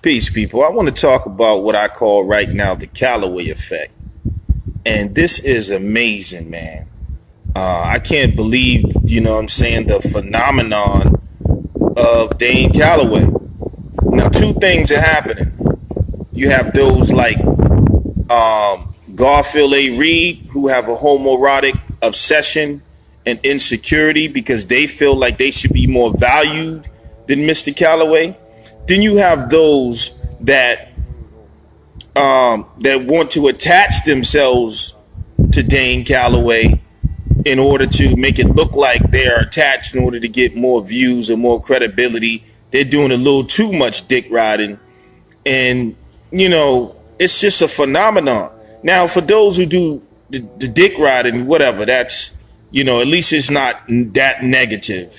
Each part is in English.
Peace, people. I want to talk about what I call right now the Calloway effect. And this is amazing, man. I can't believe, what I'm saying, the phenomenon of Dane Calloway. Now, two things are happening. You have those like Garfield A. Reed who have a homoerotic obsession and insecurity because they feel like they should be more valued than Mr. Calloway. Then you have those that want to attach themselves to Dane Calloway in order to make it look like they are attached in order to get more views or more credibility. They're doing a little too much dick riding. And, it's just a phenomenon. Now, for those who do the dick riding, whatever, that's, at least it's not that negative.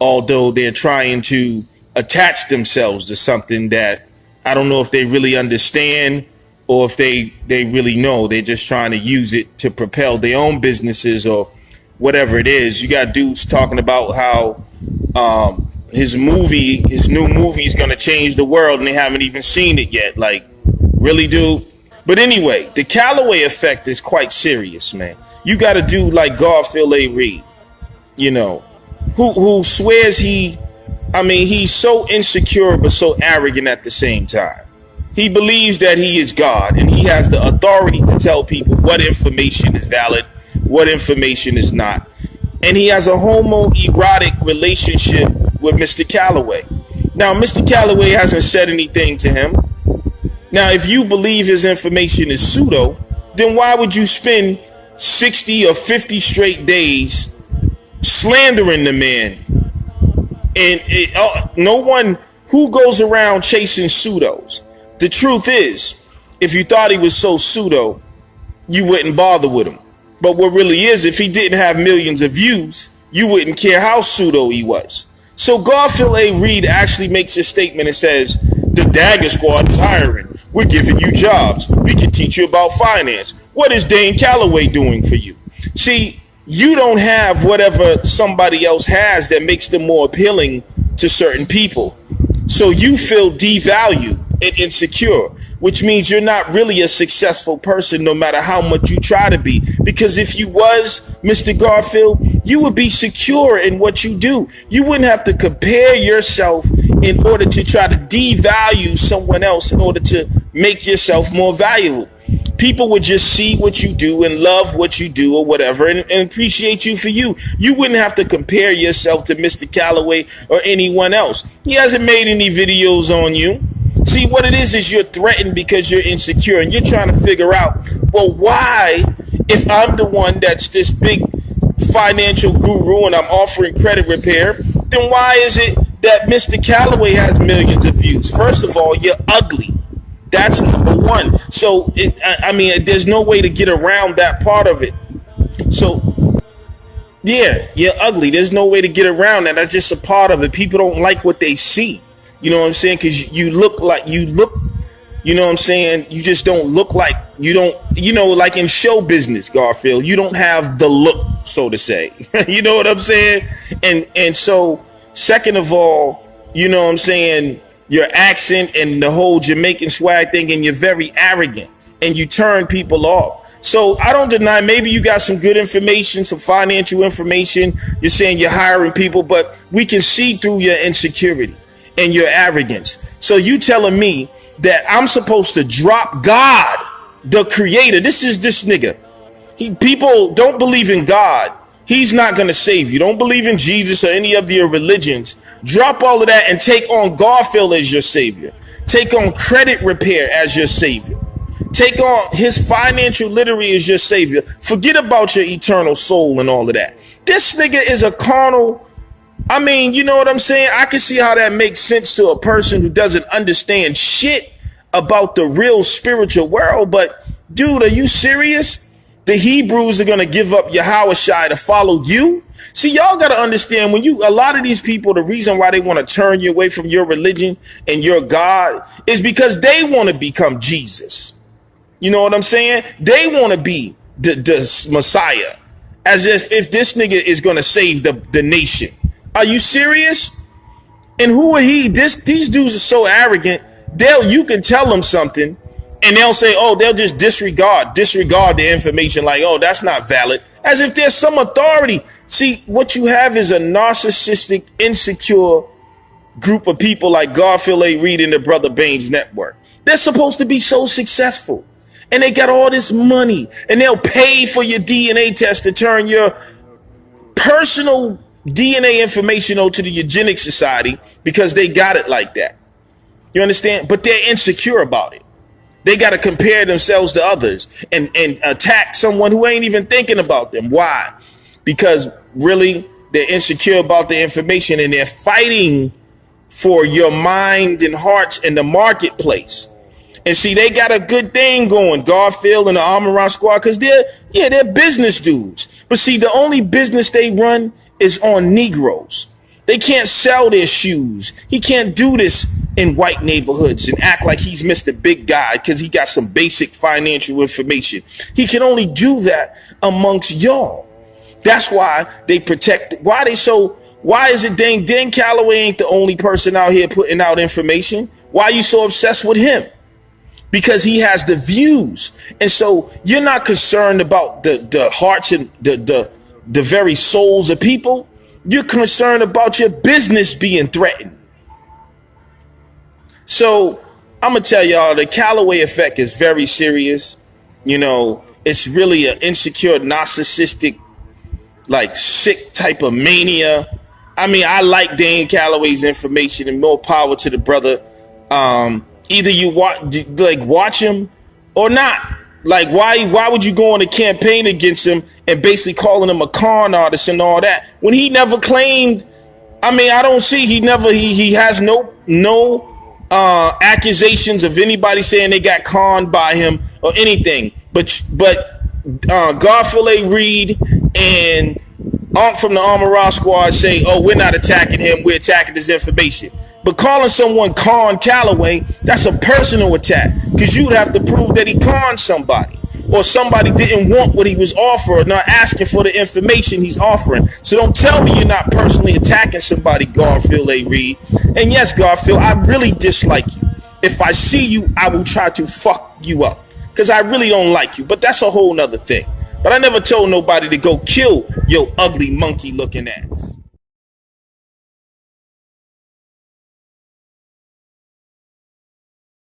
Although they're trying to attach themselves to something that I don't know if they really understand or if they really know. They're just trying to use it to propel their own businesses or whatever it is. You got dudes talking about how his new movie is going to change the world and they haven't even seen it yet. Like, really, dude? But anyway, the Calloway effect is quite serious, man. You got to do like Garfield A. Reed, who swears he's so insecure but so arrogant at the same time. He believes that he is God and he has the authority to tell people what information is valid, what information is not. And he has a homoerotic relationship with Mr. Calloway. Now, Mr. Calloway hasn't said anything to him. Now, if you believe his information is pseudo, then why would you spend 60 or 50 straight days slandering the man? And no one who goes around chasing pseudos. The truth is, if you thought he was so pseudo, you wouldn't bother with him. But what really is, if he didn't have millions of views, you wouldn't care how pseudo he was. So Garfield A. Reed actually makes a statement and says, the Dagger Squad is hiring. We're giving you jobs. We can teach you about finance. What is Dane Calloway doing for you? See, you don't have whatever somebody else has that makes them more appealing to certain people. So you feel devalued and insecure, which means you're not really a successful person no matter how much you try to be. Because if you was Mr. Garfield, you would be secure in what you do. You wouldn't have to compare yourself in order to try to devalue someone else in order to make yourself more valuable. People would just see what you do and love what you do or whatever and appreciate you for you. You wouldn't have to compare yourself to Mr. Calloway or anyone else. He hasn't made any videos on you. See, what it is you're threatened because you're insecure and you're trying to figure out, well, why, if I'm the one that's this big financial guru and I'm offering credit repair, then why is it that Mr. Calloway has millions of views? First of all, you're ugly. That's number one. So, there's no way to get around that part of it. So, yeah, you're ugly. There's no way to get around that. That's just a part of it. People don't like what they see. You know what I'm saying? Because you look, you know what I'm saying? You just don't look like, like in show business, Garfield, you don't have the look, so to say. You know what I'm saying? And so, second of all, you know what I'm saying? Your accent and the whole Jamaican swag thing, and you're very arrogant and you turn people off. So I don't deny, maybe you got some good information, some financial information. You're saying you're hiring people, but we can see through your insecurity and your arrogance. So you telling me that I'm supposed to drop God, the creator? This is this nigga. People don't believe in God. He's not going to save you. Don't believe in Jesus or any of your religions. Drop all of that and take on Garfield as your savior. Take on credit repair as your savior. Take on his financial literacy as your savior. Forget about your eternal soul and all of that. This nigga is a carnal. You know what I'm saying? I can see how that makes sense to a person who doesn't understand shit about the real spiritual world. But dude, are you serious? The Hebrews are going to give up Yahushua to follow you? See, y'all got to understand, a lot of these people, the reason why they want to turn you away from your religion and your God is because they want to become Jesus. You know what I'm saying? They want to be the Messiah, as if this nigga is going to save the nation. Are you serious? And who are he? These dudes are so arrogant You can tell them something and they'll say, oh, they'll just disregard the information, like, oh, that's not valid, as if there's some authority. See, what you have is a narcissistic, insecure group of people like Garfield A. Reed and the Brother Baines Network. They're supposed to be so successful, and they got all this money, and they'll pay for your DNA test to turn your personal DNA information over to the Eugenics Society because they got it like that. You understand? But they're insecure about it. They got to compare themselves to others and attack someone who ain't even thinking about them. Why? Because really, they're insecure about the information, and they're fighting for your mind and hearts in the marketplace. And see, they got a good thing going, Garfield and the Amaran Squad, because they're business dudes. But see, the only business they run is on Negroes. They can't sell their shoes. He can't do this in white neighborhoods and act like he's Mr. Big Guy because he got some basic financial information. He can only do that amongst y'all. That's why they protect. Why is it Dane Calloway ain't the only person out here putting out information? Why are you so obsessed with him? Because he has the views. And so you're not concerned about the hearts and the very souls of people. You're concerned about your business being threatened. So I'm going to tell y'all, the Calloway effect is very serious. You know, it's really an insecure, narcissistic, like sick type of mania. I mean, I like Dane Calloway's information, and more power to the brother. Either you watch him or not. Like, why would you go on a campaign against him and basically calling him a con artist and all that when he never claimed? I mean, I don't see, he has no accusations of anybody saying they got conned by him or anything. But Garfield A. Reed and from the Amaran Squad say, oh, we're not attacking him, we're attacking his information. But calling someone Con Calloway, that's a personal attack, because you would have to prove that he conned somebody, or somebody didn't want what he was offering, not asking for the information he's offering. So don't tell me you're not personally attacking somebody, Garfield A. Reed. And yes, Garfield, I really dislike you. If I see you, I will try to fuck you up, because I really don't like you. But that's a whole nother thing. But I never told nobody to go kill your ugly monkey looking ass.